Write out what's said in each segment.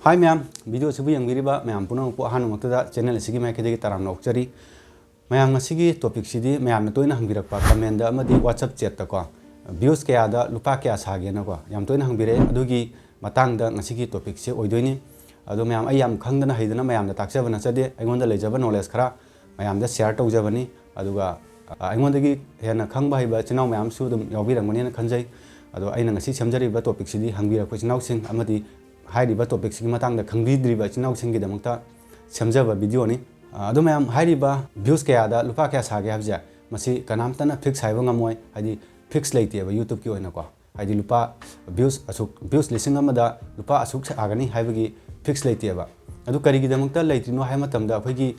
Hi ma'am, video sibu yang biriba ma'am puno po hanu maktada channel sigi mai kede taram na okchari ma'am ngasigi topic sidi ma'am na toina hangbirak pa comment da amadi WhatsApp chat ta ko views kaya da lupa kaya sage na ko yam toina hangbire adugi matang da ngasigi topic se oidoini ado ma'am ai yam khangdana haidana ma'am da takjaba na chade aingonda lejaba knowledge khara ma'am da share tawjabani aduga aingonda gi hena khangba haiba chinau ma'am su dum yawbirangmani na khanjai ado aina ngasi chamjariba topic sidi hangbirak ko chinau sing amadi हाइरिबा topic सिगी मतंग खंगबीद्रिबा चिनाउ सिंगी दमक्ता सेमजबा video नि अदो मैम हाइरिबा व्यूज कयादा लुपा कया सागे हबजे मसी कनामतना फिक्स हाइबा ngमोय हाइदि फिक्स लेइतेबा यूट्यूब की ओइना को हाइदि लुपा व्यूज लिसिंग अमदा लुपा असुक सागनी हाइबगी फिक्स लेइतेबा अदो करिगी दमक्ता लेइत्रिनो हाइ मतमदा अखोइगी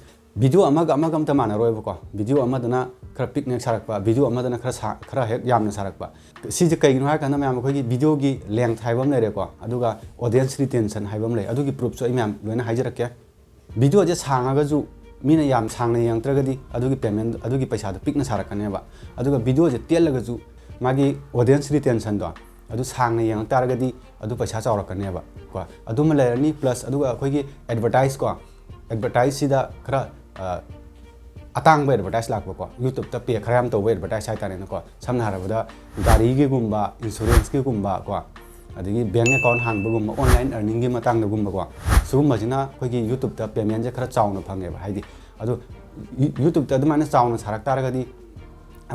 वीडियो अमगा अमता मानरोयबा को वीडियो अमदना खरा पिकनिक सारकपा वीडियो अमदना खरा हेक यामना सारकपा सिजे कइगिनो हाइ काना मैम अखोइगी वीडियो की लेंथ हाइबम लेरेको अदुगा ऑडियंस रिटेंशन हाइबम ले अदुगी प्रूफ सो मैम लोइना हाइजरके वीडियो जे सांगागजु मीना याम सांगना यंगत्रगदी अदुगी पेमेंट अदुगी पैसा पिकना सारकनेबा अदुगा वीडियो जे तेलगजु मागी ऑडियंस रिटेंशन दो अदु सांगना यंग तारगदी अदु पैसा चावरकनेबा को अदुम लेरनी प्लस अदुगा अखोइगी एडवर्टाइज को एडवर्टाइज सिदा खरा अतांग एडवर्टाइज लाको यूट्यूब पे खराम तब एडवर्टाइज हाइतारेको समना हारबदा गाड़ी की गुम्बा इंश्योरेंस की गुम्बा को अदगी बैंक अकाउंट हांबगुम्बा ऑनलाइन अर्निंग की मतंग गुम्बा सुगुम्बसिना अखोइगी यूट्यूब ता पेमेंट जे खरा चावना फंगेबा हाइदि अदु यूट्यूब ता दमाना चावना सारक तारगदी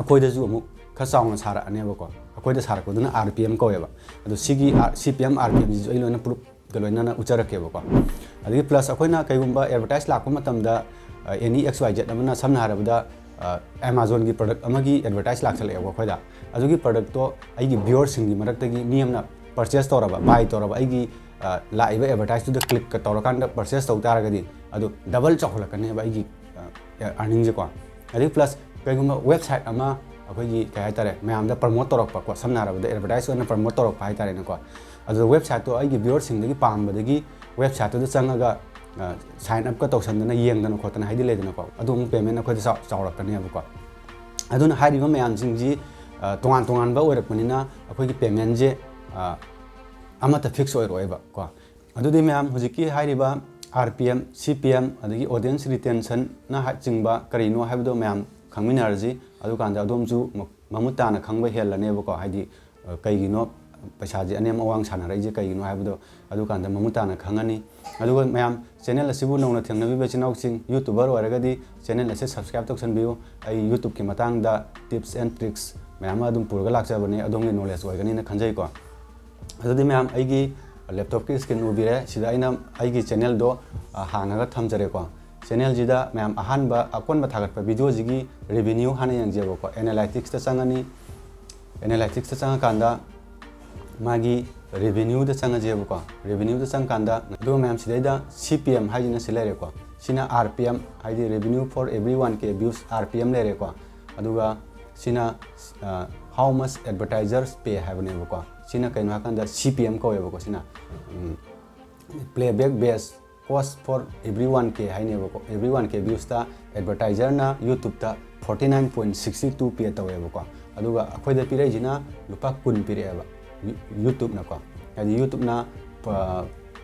अखोइदजु अमु खरा चावना सारकनेबको अखोइदा सारकदुना आरपीएम कोएबा अदु सिगी सीपीएम आरपीएम जी लोइना प्रूफ गलोइना उचरकेबको अदगी प्लस अखोइना कइगुम्बा एडवर्टाइज लाको मतमदा एनी XYZ अमना समना हारबदा Amazon की प्रोडक्ट अमगी एडवर्टाइज लाखसलेबो खोदा अदुगी प्रोडक्ट तो आइगी व्यूअर्स सिंगी मरक्तगी मी हमना परचेस तौरबा बाय तौरबा आइगी लाइव एडवर्टाइज तो क्लिक तौरकांड परचेस तौ तारगदी अदु डबल चौखलकने आइगी अर्निंग जे को अदि प्लस कइगुम वेबसाइट अमा अखोइगी काय हाइतारे मैम दा प्रमोट तौरकपा को समना हारबदा एडवर्टाइज ओना प्रमोट तौरकपा हाइतारे नको अदु वेबसाइट तो आइगी व्यूअर्स सिंगी पामबदगी वेबसाइट तो चंगागा साइन अप का तौसनदना येंगदना खोतना हाइदि लेदनाको अदुम पेमेंट अखोइदा चावरकनेबको अदुना हाइरिबा मैम सिंजी तोंगान तोंगानबा ओइरकपनिना अखोइगी पेमेंट जे अमता फिक्स ओइरोयबा को अदुदि मैम हुजिकी हाइरिबा आरपीएम सीपीएम अदगी ऑडियंस रिटेंशन ना चिंगबा करिनो हाइबदो मैम खंगमिनारजी अदुकांदा अदोमजु ममुताना खंगबा हेलनेबको हाइदि कइगिनो पैसा जे अनेम अवांग सानारैजे कइगिनो हाइबदो अदुकांदा ममुताना खंगनी अदुगा मैम चैनल असिबु नौना थेंगनबि चिनाउसिंग यूट्यूबर ओइरगदी चैनल असे सब्सक्राइब तौसनबियो आई यूट्यूब की मतंगदा टिप्स एंड ट्रिक्स मैम अदुम पुरगा लाक्चबने अदोंगे नॉलेज ओइगनिना खंजैको अदुदि मैम आइगी लैपटॉप की स्क्रीन उबिरे सिदा आइना आइगी चैनल दो हांगागा थमजरेको चैनल जिदा मैम अहानबा अकोनबा थागतपा वीडियो जिगी रेवेन्यू हाना यंगजेबको एनालिटिक्स ता चंगनी एनालिटिक्स ता चंगकांदा मागी रेवेन्यू दा चंगजेबको रेवेन्यू दा चंगकांदा दो मैम सिदैदा CPM हाइजिना सिलेरेको सिना RPM हाइदि रेवेन्यू फॉर एवरीवन के व्यूज RPM लेरेको अदुगा सिना हाउ मच एडवर्टाइजर्स पे हाइबनेबको सिना कइनो हाकंदा CPM कोएबको सिना playback base cost for everyone के हाइनेबको एवरीवन के व्यूज ता एडवर्टाइजर ना यूट्यूब ता 49.62 पे तवेबको अदुगा अखोइदा पिरैजिना लुपा 10 पिरेबा यूट्यूब ना को यादी यूट्यूब ना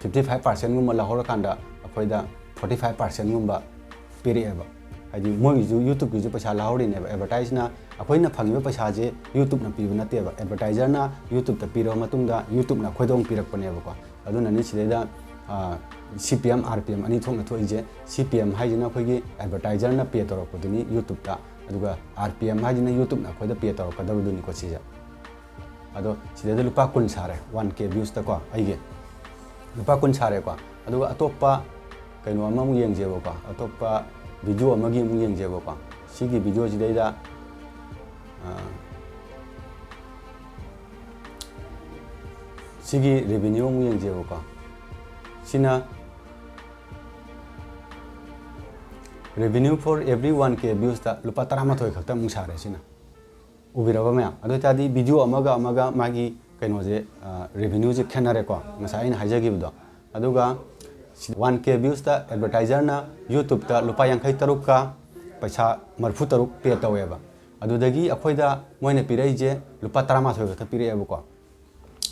55% गुम्बा लाहौरकांदा अखोइदा 45% गुम्बा पिरेबा हाइदि मोइजु यूट्यूब की पैसा लाहौरिनेबा एडवर्टाइज ना अखोइना फंगिबा पैसा जे यूट्यूब ना पिबा नतेबा एडवर्टाइजर ना यूट्यूब ता पिरो मतुंगदा यूट्यूब ना खोइदोंग पिरकपनेबको अदुना नि सिदेदा CPM RPM अनि थोंना थोइजे CPM हाइजिना अखोइगी एडवर्टाइजर ना पे तौरकपदुनि यूट्यूब ता अदुगा RPM हाइजिना यूट्यूब ना खोइदा पे तौरकदबदुनि को सिजा अदो सिदेदा लुपा 10 सारे 1K व्यूज तको आइगे लुपा 10 सारे को अदुगा अतोप्पा कइनो अमा मु येंगजेबको अतोप्पा वीडियो अमगी मु येंगजेबको सिगी वीडियो जिदैदा सिगी रेवेन्यू मु येंगजेबको सिना रेवेन्यू फॉर एवरीवन के व्यूज ता लुपा 13 खक्ता मु सारे सिना उबिरबा मैम अदो तादी वीडियो अमगा मागी कइनोजे रेवेन्यू जे खेनारेको ngसाइ इन हाइजगिबदो अदुगा 1K व्यूज ता एडवर्टाइजर ना यूट्यूब ता लुपा 53 का पैसा 43 पे तवेबा अदुदगी अखोइदा मोइना पिरैजे लुपा 13 खक्ता पिरेबको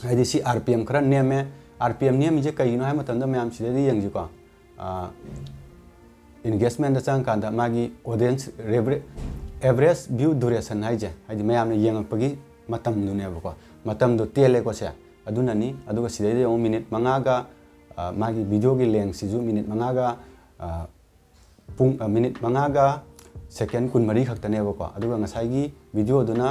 हाइदि सी RPM खरा नेमे RPM नेमजे कईनो है मतलब ma'am सिदे यंगजिको engagement da chang kanda magi audience average view duration haije haidi mayam ne yengakpagi matam du ne bako matam do tele ko se aduna ni aduga sidai de minute manga ga magi video gi length si ju minute manga ga pung minute manga ga second kun mari khakta ne bako aduga ngasai gi video duna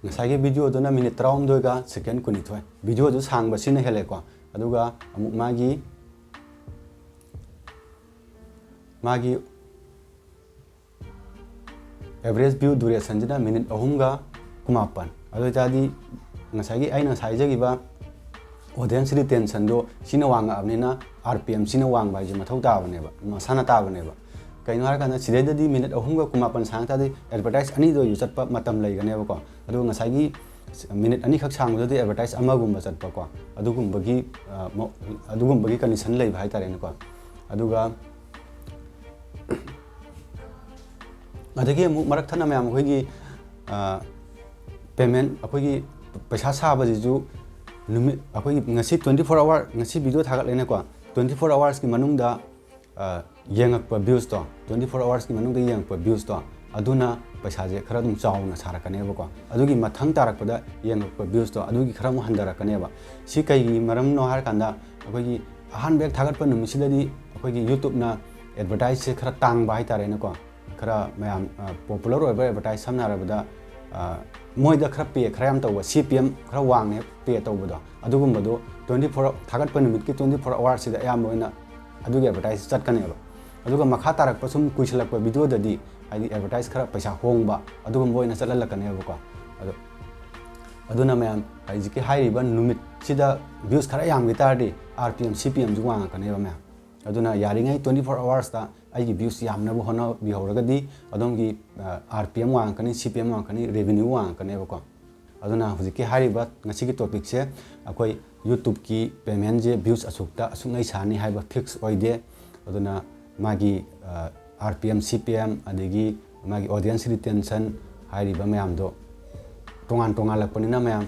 ngasai video duna minute traum do ga second kun ithoi video du sang ba sin hele ko aduga amuk magi average view duration jina minute ahum ga kumapan adu jadi ngasai gi aina sai jagi ba audience retention do sina wanga abnina RPM sina wang ba ji mathau ta bane ba masana ta bane ba kaino har kana sidai di minute ahum ga kumapan sang ta di advertise ani do yu chat pa matam lai ga ne ba ko adu ngasai gi minute ani khak sang do di advertise ama gum ba chat pa ko adugum bagi condition lai bhai tare ne ko aduga adagi mu marak thana mayam khoi gi payment akhoi gi paisa sa ba ji ju numit akhoi gi ngasi 24 hour ngasi video thagat lene ko 24 hours ki manung da yengak pa views to 24 hours ki manung da yengak pa views to aduna paisa je khara dum chauna sarakane ba ko adugi mathang tarak pada yengak pa views to adugi khara mu handarakane ba si kai gi maram no har kanda akhoi gi ahan bek thagat pa num sidadi akhoi gi youtube na advertise se khara tang ba hai tare ne ko khara mayam popular oi ba advertise samna ra bada moi da khara pe khara yam taw CPM khara wang ne pe taw bada adugum bado 24 thagat pa numit ki 24 hours sida yam oina adugi advertise chat kane ba aduga makha tarak pa sum kuisalak pa video dadi ai advertise khara paisa hong ba adugum boina chalala kane ba ko aduna mayam ai jiki hai ba numit sida views khara yam gi tardi RPM CPM ju wang kane ba mayam aduna yaringai 24 hours da ai gi views yam na bo hono bi horagadi adom gi RPM wang kani CPM wang kani revenue wang kane ba ko aduna hujiki hai ba ngasi gi topic se akoi YouTube ki payment je views asukta asungai sani hai ba fix oide aduna magi RPM CPM adegi magi audience retention hai ba mayam do tongan lakpanina mayam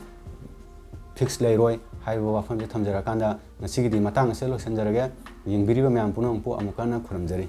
fix leiroi hai ba wafam je thamjara kanda ngasi gi di matang se lo senjarage yingbiri ba mayam punong pu amukana khuramjari